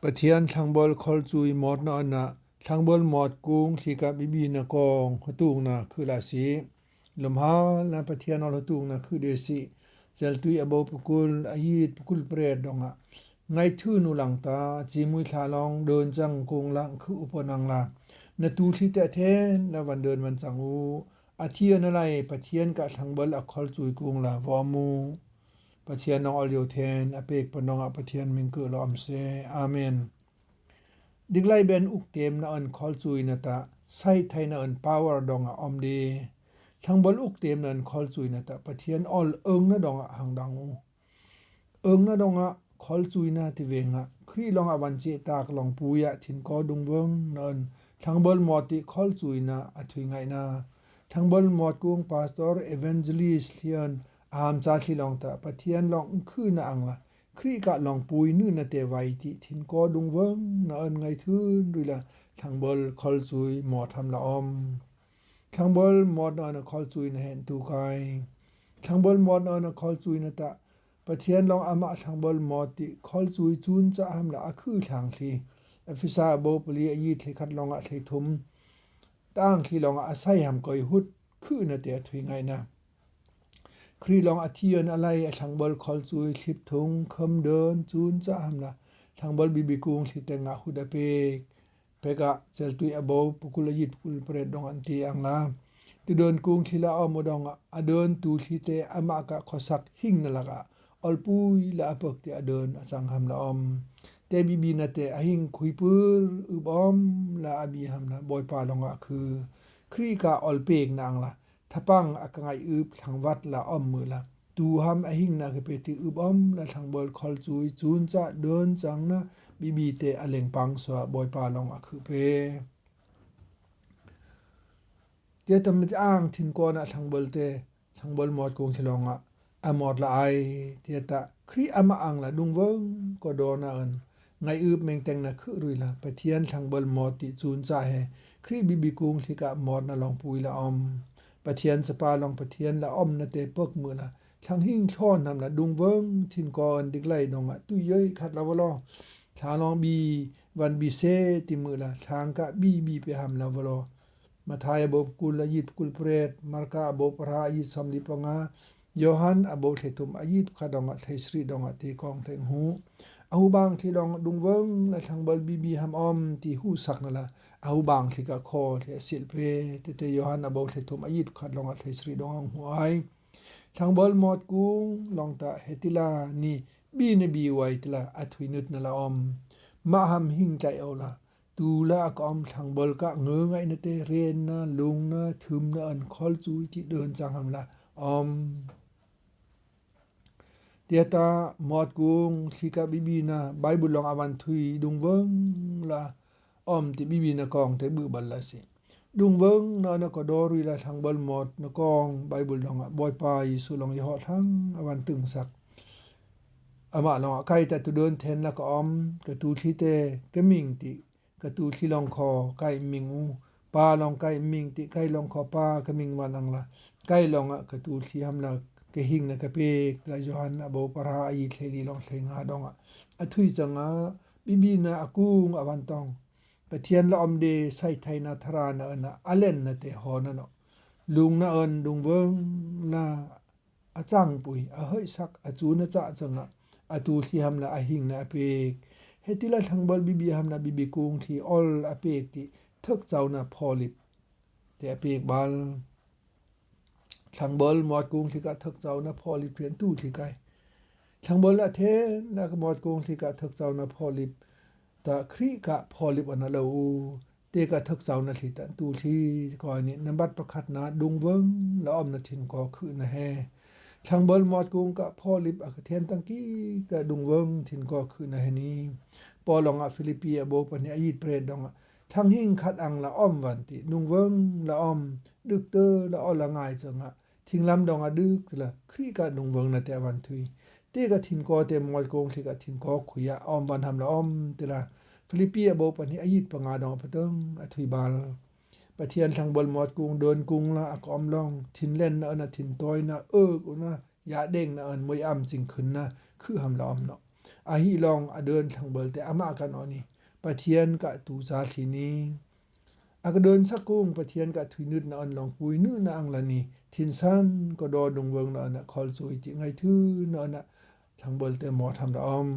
ปะเทียนทางบอลคอลจุยหมดนะอันนะทางบอลหมดกุ้งที่กับบีนะกองหตุงนะคือลาสีลมหานะปะเทียนอหตุงนะคือเดสิเซลตุยอบ่ปุกุลอายิดปุกุลเปรดดงะไงทื่อนุหลังตาจิมุยทาลองเดินจังกงลังคืออุปนังลานะตูที่แต่แท้ละวันเดินวันจังอูอาเทียนอะไรปะเทียนกะทางบอลอคอลจุยกุ้งละวอมูปะเทียนนองอลโยเทนอเปกปนองปะเทียนมิงกุลอมเซอาเมนดิกไลเบนอุกเตมนะอันคอลจุยนะตะไซไทนะอันพาวเวอร์ดองอมดีทั้งบอลอุกเตมนะอันคอลจุยนะตะปะเทียนออลเอิงนะดองหังดังอูเอิงนะดองคอลจุยนะติเวงครีลองวันเจตากลองปุยะทินกอดุงเวงนะอันทั้งบอลมอติคอลจุยนะอถุยไงนะทั้งบอลมอดกุงพาสตอร์เอเวนเจลิสเลียนอามจาทิลองตะปะเทียนลองคือนะอังละครีกะลองปุยนู่นนะเตไวติทินกอดุงเวิงนะอันไงทื่นดุละทางบอลคอลจุยหมอทำละอมทางบอลหมอนะนะคอลจุยนะเห็นตูกายทางบอลหมอนะคอลจุยนะตะปะเทียนลองอามาทางบอลหมอติคอลจุยจูนจะหำละคือทางทีอฟิซาโบปลียีที่คัดลองอะที่ทุมตั้งที่ลองอาศัยหำก่อยหุดคือนะเตถุยไงนะครีลองอาเทียนอะไรทางบอลคอลจุยคลิปทงคำเดินจูนจะหำละทางบอลบีบีกุงที่แต่งะหุดเปกะเซลตุยอโบปุกุลยิดปุกุลเปรดดองอันตีอังละติเดินกุงที่ละอมดองอะเดินตูที่เตอมากะขอสักหิงนละกะอลปุยละอปกติอเดินอสังหำละอมเตบีบีนะเตอหิงคุยปืออุบอมละอบีหำละบอยปาลองคือครีกะอลเปกนางละทะปังอากงายอึบทางวัดละอ้อมมือละตูหำหิงนะกะเปติอึบอ้อมละทางบอลคอลจุยจูนจะเดินจังนะบีบีเตอเลงปังสวะบอยปาลองคือเปเตตมจะอ้างทินกอนะทางบอลเตทางบอลหมดกงฉลองอะหมดละไอเตตะครีอะมาอังละดุงเวิงก็โดนะอันไงอึบเมงแตงนะคือรุยละปะเทียนทางบอลหมดติจูนจะเฮครีบีบีกุงที่กะหมดนะลองปุยละออมปะเทียนสปาลองปะเทียนละอ้อมนะเตปกมือละทางหิ้งช้อนทำละดุงเวิงทินกอนดิกไลดองตุยเยยขัดละวะลอทางลองบีวันบีเซติมือละทางกะบีไปหำละวะลอมาทายบบกุลยิดกุลเปรตมารกาบบพระยิดสมลิปงาโยฮันอบเทตุมอายิดขดองไทสรีดองตีกองเทงหูเอาบางที่ลองดุงเวิงและทางบอลบีหำออมที่หูสักนั่นละเอาบางที่กะคอที่สิลเปเตโยฮันอบเทตุมอายิดขดองไทสรีดองหัวไอทางบอลหมดกุงลองตะเฮติลานี่บีไว้ตละอัทวินุตนละอมมาหำหิงใจเอาละตูละกอมทางบอลกะเงือไงนะเตเรนนะลุงนะทึมนะอันคอลจุยที่เดินจังหำละอมเตียตาหมดกุงที่กะบีนะไบเบิลลองอวันทุยดุงเวิงละอมที่บีนะกองเตบือบัลละสิดุงเวิงนะก็ดอรุยละทางบอลหมดนะกองไบเบิลลองบอยปายสุลองยอทั้งอวันตึงสักอามาลองไกแต่ตุเดินเทนละก็อมกะตูที่เตกะมิงติกะตูที่ลองคอไกมิงอูปาลองไกมิงติไกลองคอปากะมิงวันอังละไกลองกะตูที่หำละกะหิงนะกะเปกละโยฮันอโบปราอีเทลีลองเทงาดองอะทุยจังบีนะอากุงอวันตองปะเทียนละอมเดใส่ไทนะทรานะนะอะเลนนะเตหอนะเนาะลุงนะเอินดุงเวิงละอาจังปุยอะเฮยสักอะจูนะจะจังอะตูที่หำละอะหิงนะเปกเฮติละทางบอลบีหำนะบีกุงที่ออลอะเปกติทึกเจ้านะพอลิบแต่อะเปกบาลทางบอลหมดกุงที่กะทึกเจ้านะพอลิบเพียนตู้ที่ไกทางบอลละเทละก็หมดกุงที่กะทึกเจ้านะพอลิบตะครีกะพอลิบอันนะเลวเตกะทึกเจ้านะที่ตะตู้ที่ก่อนนี้นำบัดประคัดนะดุงเวิงละออมนะทินก็คือนะแฮทางบอลหมดกุงกะพอลิบอะเทียนตังกี้กะดุงเวิงทินก็คือนะแฮนี้ปอลองฟิลิปปีโบปะเนี่ยอีดเปรดดองทางหิ้งคัดอังละอ้อมวันติดุงเวิงละอ้อมดึกเตอละอ้อละง่ายจังทิงลำดองดึกละครีกะดุงเวิงนะแต่วันทุยเตกะทินก็เตมอลกงที่กะทินก็ขุยอ้อมวันทำละอ้อมติละฟิลิปปีโบปะเนี่ยอีดปะงาดองปะเติงอะทุยบาลปะเทียนทางบอลหมดกุงเดินกุงละอะกอมลองทินเล่นนะทินต้อยนะอุนะยาเด้งนะมวยอ้ำจิงขึ้นนะคือหำละอ้อมเนาะ อาหิลองเดินทางเบิลแต่อามากันอนี่ปะเทียนกะตูซาทีนี้กเดินสักกุ้งปะเทียนกะทุยนึดนะอันลองปุยนึนะอังละนี่ทินซันก็ดอดงเวิงนะคอลซุยจิไงทือนะทางเบิลแต่หมอทำดอม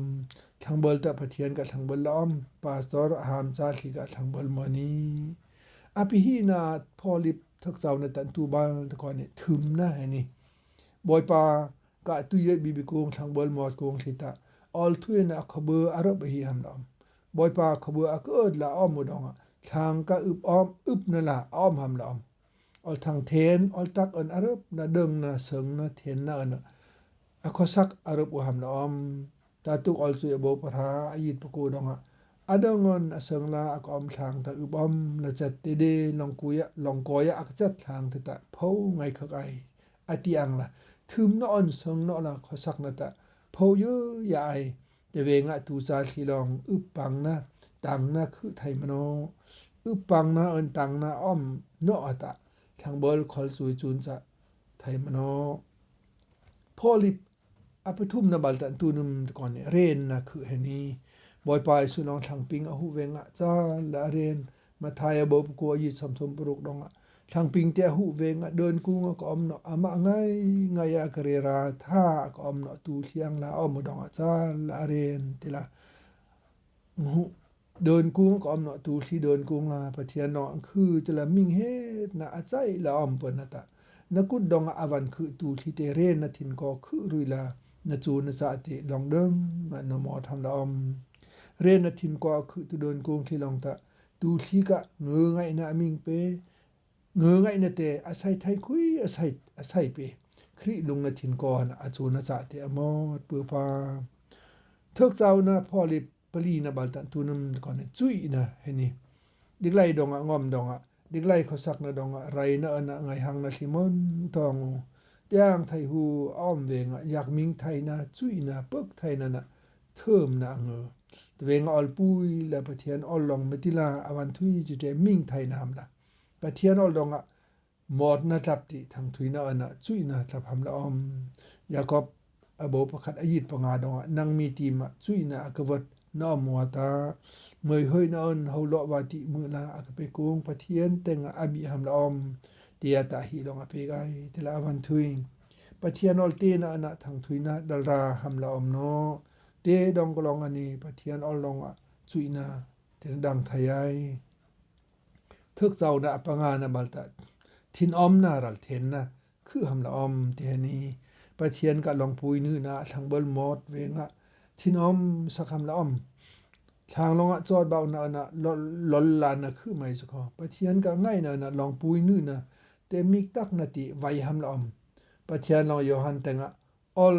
ทางเบิลแต่ปะเทียนกะทางเบิลล้อมปาสตอร์หามซาลีกะทางเบิลมอนีอภิหีนาพอลิบทักษาวในตันตูบานตะกอนนี่ทึมนะให้นี่บอยปากะตุยบิบิกงทางเบิลมอดกงทิตาออลทุยนะขบอารบะฮีหามลอมบอยปาขบอากอดละอ้อมดองทางกะอึบอ้อมอึบนั่นล่ะอ้อมหามลอมออลทางเทนออลตักอันอารบนะเดิงนะเสิงนะเทนนะอันขอสักอารบหามลอมตาตุกออลซุยบ่ปะทาอายิตปะโกดองอดงอนเสิงลาอกอมทางตะอึบอ้อมละจัดเดลองกุยะลองกอยะอักจัดทางตะเพาไงคะไกอติอังล่ะทึมนอนเสิงนอละขอสักนะตะเพาเยอะใหญ่แต่เวงะตูซาทีลองอึบปังนะตังนะคือไทยมโนอึบปังนะอันตังนะอ้อมเนาะตะทางเบิลคอลซุยจุนจะไทยมโนพอลิบอปทุมนะบัลตันตูนุมก่อนเนี่ยเรนนะคือให้นี้บอยปายสุนองทางปิงอหุเวงะจ้าละเรนมาทายบ่ปกวยิสัมทมปรุกดองทางปิงเตหุเวงะเดินกุงก็อมเนาะอะมะไงไงอะกะเรราท่าก็อมเนาะตูเทียงละอมดองจ้าละเรนติละเดินกุงก็อมเนาะตูที่เดินกุงลาปะเทียนเนาะคือจะละมิงเฮนะอะใจละอมเปิ้นนะตะนะกุดดองอวันคือตูที่เตเรนนะทินก็คือรุยลานะจูนะสะติลองเดิงมันนมอทำละอมเรนนะทินก็คือตุเดินกุงที่ลองตะตูที่กะเงือไงนะมิงเปเงือไงนะเตอาศัยไทยคุยอาศัยเปคริลุงนะทินก่อนอาจูนะสะติอมอดเปือปาเทิกเจ้านะพอลิปลีนะบัลตันตูนึมก่อนจุยนะเฮนี่ดิกไลดองงอมดองดิกไลเขาสักนะดองไรนะอันไงหังนะสิมอนทองย่างไทยฮูอ้อมเวงอยากมิงไทยนะจุยนะปึกไทยนะเทิมนะเงอเวงออลปุยและปะเทียนออลลองเมติลาอวันทุยจิเตมิงไทยนามละปะเทียนออลดองหมดนะจับติทางทุยนะอันจุยนะจับหำละออมยากอบอโบประคัดอยิตปงาดองนังมีตีมจุยนะอกวดนอมวาตาเมยเฮยนอนเฮาเลาะวาติมือลาอกไปโกงปะเทียนเต็งอบิหำละออมเตียตาหิลองอเปไกตละอวันทุยปะเทียนอลเตนะอันทางทุยนะดัลราหำละออมเนาะเตดองกลองอันนี้ปะเทียนออลลองจุยนะเตดังไทยทึกเจ้านะปงานะบัลตะทินออมนะรัลเทนนะคือหำละออมเตนี้ปะเทียนกะลองปุยนือนะทางเบิลมอดเวงทินอมสักคำละอมทางลองจอดเบานะลอนลานนะคือไม่สักปะเทียนกะง่ายนะลองปุยนือนะเตมิกตักนาติไวหำละอมปะเทียนลองโยฮันเตงออล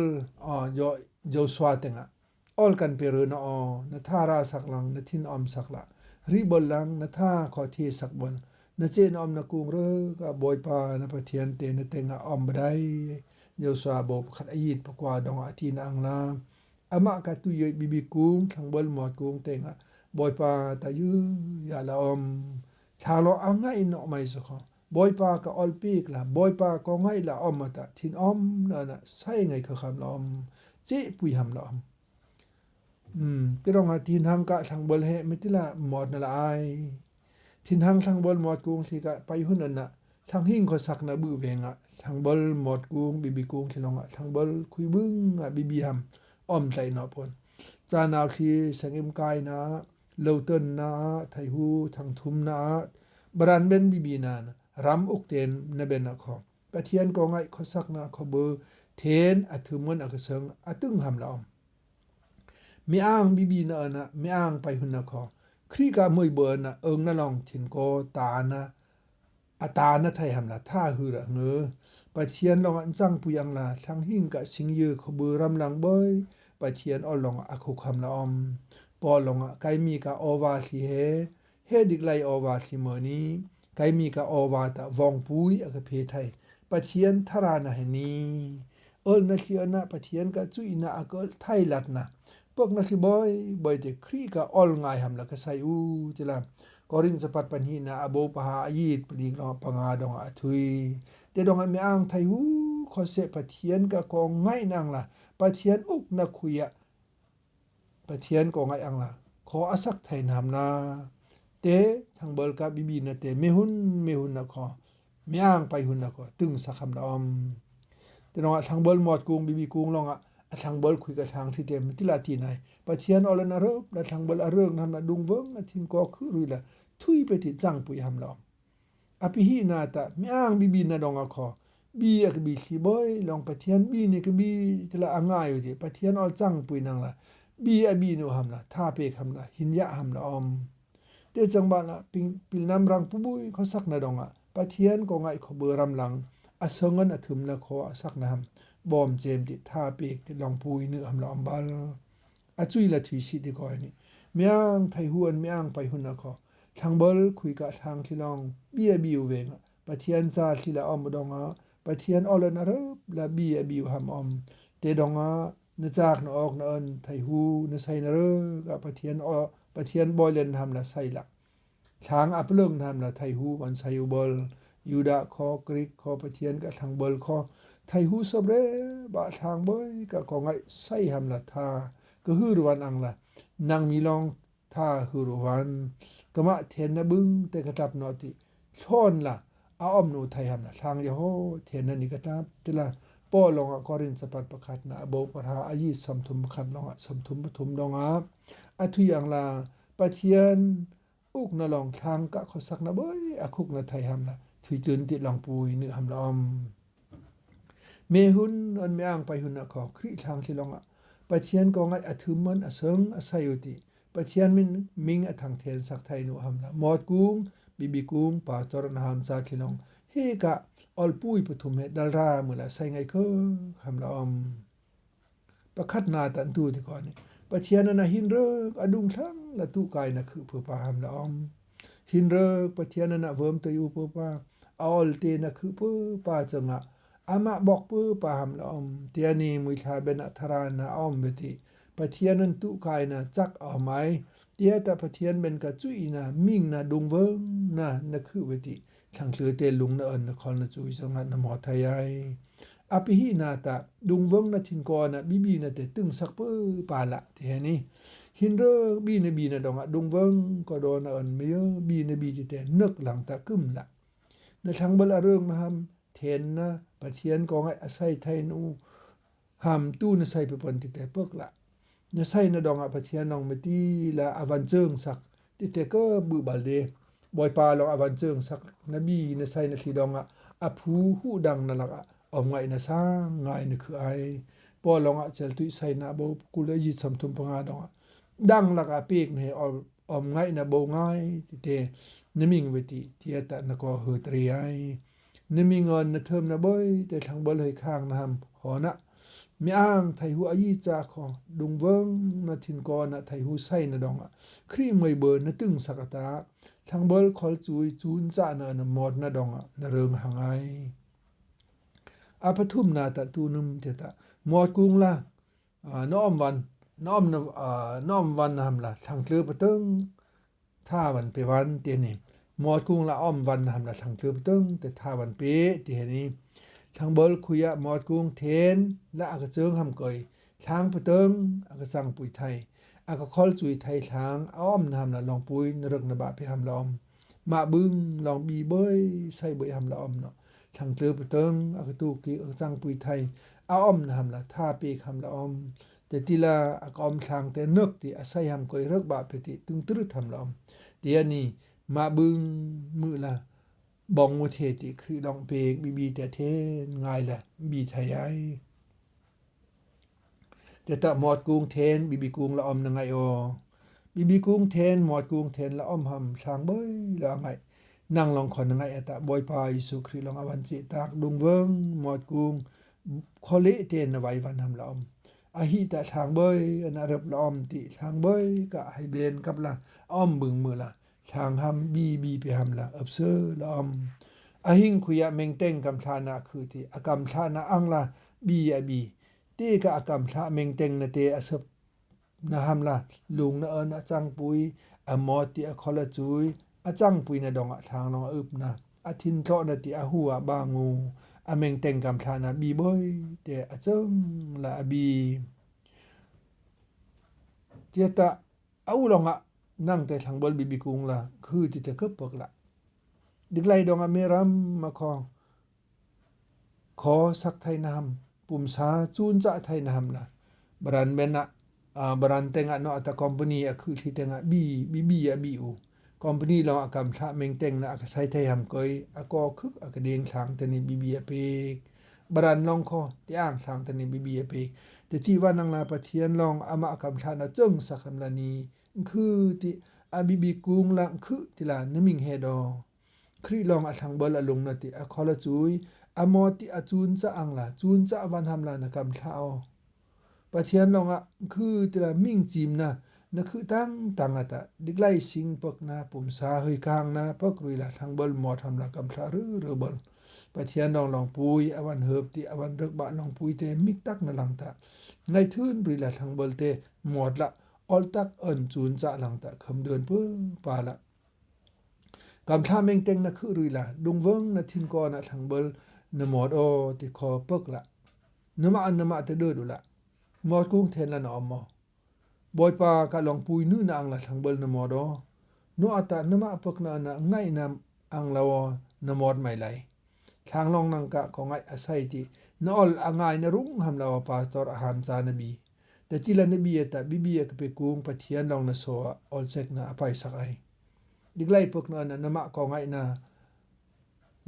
โยสวาเตงออลกันเปรนะนะทาราสักลังนะทินอมสักละริบลังนะทาขอทีสักบนนะเจนอมนะกุงเรกะบอยปานะปะเทียนเตนะเตงอมบไดโยสวาบขัดอยิตปกว่าดองอทีนอังลาอามะกะตุยบิบิกุงทางเบิลหมอดกุงเตงบอยปาตะยือยาละอมชาโลอังไงเนาะไม่สักบอยปากะออลปีกละบอยปาก็ไงละอมมาตะทินอมนะใช่ไงคือคำละอมเจปุยหำละอมก็ต้องทินหังกะทางเบิลเฮไม่ติละหมอดนั่นละไอทินหังทางเบิลหมอดกุงสิกะไปหุ่นนั่นน่ะทางหิ้งก็สักนะบื้อเวงทางเบิลหมอดกุงบิบิกุงที่ลองทางเบิลคุยบึ้งบิบิหำอ้อมใจเนาะพนจานาวที่สังเอ็มกายนะเลวเตินนะไทฮูทางทุมนะบรันเบนบิบีนานรำอุกเตนนะเบนนะขอปะเทียนก็ไงขอสักนะขอเบอร์เทนอะถึมมันอะกเซิงอะตึงหำละอมมีอ้างบิบีนะมีอ้างไปหุ่นนะขอครีกะมวยเบิร์นะนะลองทินโกตานะอาตานะไทยหำละท่าหือระเงอปะเทียนลองอันจังปุยังละทางหิ้งกะสิงยือขบือรำลังเบยปะเทียนออลองอะคุคำละอมปอลองไกมีกะอวาสิเฮดิกไลอวาสิเมนี้ไกมีกะอวาตะวองปุยอะกะเพไทยปะเทียนทรานะเฮนีนะเทียนะปะเทียนกะจุยนะอะกะไทยลัดนะพวกนักบอยเตครีกะออลง่ายหำละกะไซอูจิละกอรินสปัดปันหีนะอโบปหาอายิตปลีกลองปงาดองอะทุยเตดองอะมีอ้างไทหูขอเสปะเทียนกะกองง่ายนางละปะเทียนอุกนะคุย ปะเทียนก็ไงอังล่ะขออสักไทยนำนาเตทางเบิลกะบิบีนะเตเมหุนนะขอมีอ้างไปหุนนะขอตึงสักคำอมแต่น้องทางเบิลหมดกุงบิบีกุงลองทางเบิลคุยกับทางที่เต็มที่ลาตีไหนปะเทียนอลนะรบและทางเบิลเรื่องนำนะดุงเวิงนะทินก็คือรุยละทุยไปที่จังปุยหำลอมอภิหินาตะมีอ้างบิบีนะดองขอบีกบีสิบ่อยลองปะเทียนบีนี่ก็บีตละง่ายอยู่ดิปะเทียนอจังปุยนังละบีนูหำละท่าเปคำละหินยะหำละอมเตจังบาละปิลนำรังปุบุยเขาสักนะดองปะเทียนก็ไงขอเบอรำหลังอสงนอถึมนะขอสักนะหำบอมเจมติท่าเปกติลองปุยนึหำละอมบาลจุยละทุยสิติก่อยนี่เมียงไทหวนเมียงไปหุนนะขอทางเบิลคุยกับทางที่ลองบิวเวงปะเทียนจาที่ละอมดองปะเทียนอลนะรบละบิวหำอมเตดองนจากนออกนอันไทหูนไซนเรกับปะเทียนบอยเลนทำละไซละช้างอัปเลิงทำละไทหูวันไซอุบลยูดาคอกริกคอปะเทียนกับทางเบิลคอไทหูสบเรบะทางบอยกับของไงไซทำละทาก็ฮือรวันอังละนางมีลองทาฮือรวันกะมะเทนนะบึงแต่กระตับนอติช้อนละอาอมโนไทยทำละทางยะโฮเทนนันนี่กระตับติละป้อลงกอรินสปัดประคัดนะโบปราอายิสัมทุมประคัดลงสัมทุมปทุมลงทุอย่างละปะเทียนอุกนะลองทางกะขอสักนะเบยคุกนะไทยหำละถุยจืนติลองปุยเนื้อหำละอมเมหุนอันเมียงไปหุนนะขอคริทางสิลงปะเทียนก็ไงทึมมันเสงไซยุติปะเทียนมิงทางเทนสักไทยนุหำละหมอดกุงบิกุงปาจรณหามซาทิลงเฮกะออลปุยปทุมเฮดัลรามือละใส่ไงคือคำละอมประคัดนาตันตูที่ก่อนนี่ปะเชียนนะหินเริกอดุงทั้งละตุกายนะคือเพื่อปาหำละอมหินเริกปะเชียนนะเวิมตัวอยู่เพื่อปาออลเตนะคือเพื่อปาจังอะมะบอกเพื่อปาหำละอมเตียนีมุชาเบนะทรานะอมเวติปะเชียนนั้นตุกายนะจักเอาไหมเตียแต่ปะเชียนเป็นกะจุยนะมิ่งนะดุงเวิงนะคือเวติช่างเสือเตลุงนะนครนะจุยสังหัดนะหมอไทยอภิหินาตะดุงเวิงนะทินกอนะบีนะเตตึงสักเปื้อปาละเทนี่หินเรบีนะดองดุงเวิงก็โดนอันเมียบีจิเตนึกหลังตะกึมละนะช่างบละเรื่องนะฮัมเทนนะปะเทียนก็ไงอาศัยไทยนูฮัมตู้นะใส่ไปปนติเตเปิกละนะใส่นะดองปะเทียนน้องมติละอวันเจิงสักติเตก็บือบาลเดบอยปาลองอวันเจิงสักนบีนะใส่นะทีดองอภูหูดังนั่นละอมไงนะสร้างไงนะคือไอปอลองเจลตุใส่นะโบกุลยิสัมทุมปงาดองดังละเปกเนี่ยอมไงนะโบง่ายติเตนมิงเวติเทียตะนะก็เฮตรีไอนมิงอนนะเทิมนะบ่อยแต่ทางบ่เลยข้างนะฮัมหอนะมีอ้างไทหูอายิจาขอดุงเวิงนะทินกอนะไทหูใส่นะดองครีมวยเบิร์นะตึงสักตาทางเบิลคอลจุยจูนจานะหมดนะดองนะเริงหังไอปทุมนาตะตูนุมเตตะหมดกุงละน้อมวันน้อมวันนำละทางเลือปะตึงท่าวันไปวันเตียนี่หมดกุงละอ้อมวันนำละทางเลือปะตึงแต่ท่าวันเปเตียนี่ทางเบิลคุยะหมดกุงเทนและอากเจิงหำก่อยทางปะตึงอากสังปุยไทยอากคอลจุยไทยทางอ้อมนำละลองปุยนรึกนะบะไปหำลอมมาบึงลองบีเบยใส่เบยหำละอมเนาะทางเลือปะตึงอากตูกีอากสังปุยไทยอ้อมนำละท่าเปคำละอมแต่ทีละอากอมทางแต่นึกที่อาศัยหำก่อยรึกบะไปติตึงตรึดหำละอมเตียนี่มาบึงมือละบองมุเทติคือลองเปกบีแต่เทนง่ายละบีไทยไอแต่ตะหมอดกุงเทนบีกุงละอมนังไงโอบีกุงเทนหมอดกุงเทนละอมหำช้างเบยละไงนั่งลองขอนนังไงตะบอยปายิสุครีลองอวันจิตากดุงเวิงหมอดกุงคอเลเตนไว้วันหำละอมอาหิตะช้างเบยอนารับละอมติช้างเบยกะให้เบนกับละอ้อมบึงมือละทางหำบีไปหำละอับเซอละอมหิงคุยะเมงเต็งกำชานะคือที่อกำชานะอังละบีตีกะอกำชาเมงเต็งนะเตอสบนะหำละลุงนะนะจังปุยมอติคอละจุยจังปุยนะดองทางลองอึบนะทินโตนะติหัวบางูเมงเต็งกำชานะบีบ่อยแต่จังละบี เตียตะเอาลองนั่งแต่ทางบลบิบิกุงละคือที่จะเกิบปกละดิกไลดองอเมรัมมาขอสักไทยนามปุ่มสาจูนจะไทยนามละบรันเบนะบรันเตงะเนาะตะคอมพานีคือที่เตงะบีอูคอมพานีลองกำทะเมงเตงนะก็ใช้ไทยหำก้อยก็คึกก็เดงทางตะนี่บีเปบรันลองขอที่อ่างทางตะนี่บีเปแต่ที่ว่านังลาปะเทียนลองอามะกำทะนะจึงสักคำละนี้คือที่บิกุงละคือที่ละนมิงเฮดอคริลองทางบลลงนะติขอละจุยมอติจูนจะอังละจูนจะวันทำละนะกำทะปะเทียนลองคือที่ละมิงจิมนะคือตั้งตะดิกไลสิงปกนะปุ่มสาเฮยกลางนะปกรุยละทางบลหมอทำละกำทะหรือบลปะเทียนลองปุยวันเฮิบที่วันเริกบะลองปุยเตมิกตักนะลังตะในทื่นรุยละทางบลเตหมดละออลตักจูนจะลังตะคำเดินเพื่อปาละกำทะเมงเต็งนะคือรุยละดุงเวิงนะทินกอนะทางบลนะหมดที่คอปกละนะมาเตเดิดูละหมดกุ้งเทนละนะอมบอยปากะลองปุยนู่นอังละทางเบลนะมอดนูอัตะนะมาปกนะง่ายนะอังละวนะมอดไม่ไหลทางลองนังกะของไอ้อาศัยที่นะอลอังไงนะรุ่งหำละวปาสตอร์หามจานบีแต่จิละนบีตะบีกะไปกุงปะเทียนลองนะโซอลเซกนะอภัยสักไอดิกไลปกนะมาของไอ้นะ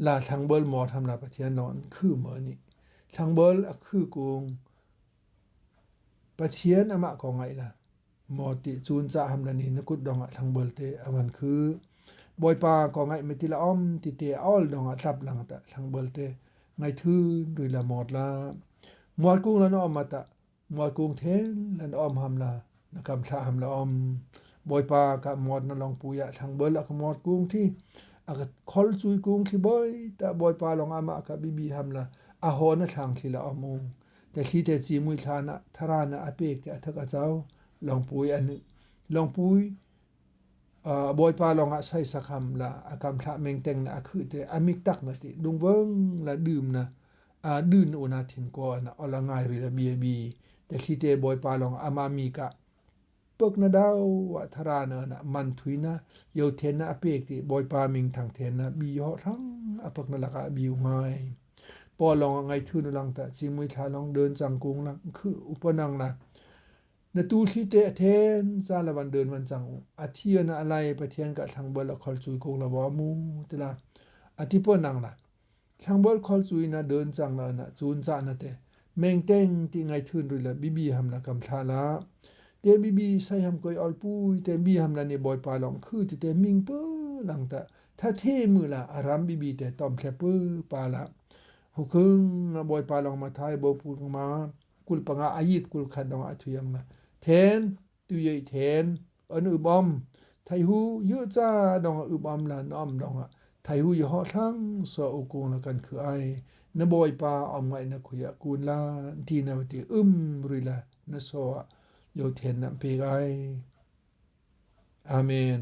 ลาทางเบลมอดหำละปะเทียนนอนคือเหมือนนี่ทางเบลคือกุงปะเทียนมาของไอ้ละมอติจูนจะหำละนี่นกุดดองทางเบลเตอวันคือบอยปาของไอ้เมติละอมติเตออลดองทับหลังตะทางเบลเตไงทื่นดุยละหมดละหมดกุ้งละนอมมาตะหมดกุ้งเทนละออมหำละนะกำชาหำละอมบอยปากะหมดนะลองปุยะทางเบลละกหมดกุ้งที่คอลจุยกุ้งที่บอยตะบอยปาลองอามะกะบีหำละโหนะทางที่ละอมงแต่ที่แต่จีมุยทานะทรานะอเปกที่ทักเจ้าลองปุยอันลองปุยบอยปาลองใส่สักคำละกำทะเมงเต็งนะคือแต่มิกตักนะติดุงเวิงละดื่มนะดื่นอุนาทินก่อนอละง่ายหรือละบีแต่ที่เจบอยปาลองมามีกะปกนะดาววะทรานะมันทุยนะโยเทนนะอเปกที่บอยปามิงทางเทนนะบียอทั้งปกนะละกะบิวง่ายปอลองไงทื่นลังตะจิมุยทาลองเดินจังกุงละคืออุปนังนะนตูที่เตเทนซาละวันเดินวันจังอาเทียนะอะไรปะเทียนกะทางบลคอลจุยกุงละบ่มูตะละอธิปนังละทางบลคอลจุยนะเดินจังละนะจูนจะนะเตเมงเต็งที่ไงทื่นรุละบีหำละกำทาละเตบีใส่หำกอยออลปุยเตบีหำละนี่บอยปาลองคือที่เตมิงเปลังตะถ้าเทมือละอารามบีเตตอมแคเปปาละหุคึงบอยปาลองมาทายบ่พูดมากุลปงาอายิตกุลขัดดองอาทุยังละเทนตุยเทนอึบอมไทหูเยอะจ้าดองอึบอมละน้อมดองไทหูยอทั้งสออุกงละกันคือไอนบอยปาอมไงนะคุยกุลละทีนาวติรุยละนะโซโยเทนนะเปกไออาเมน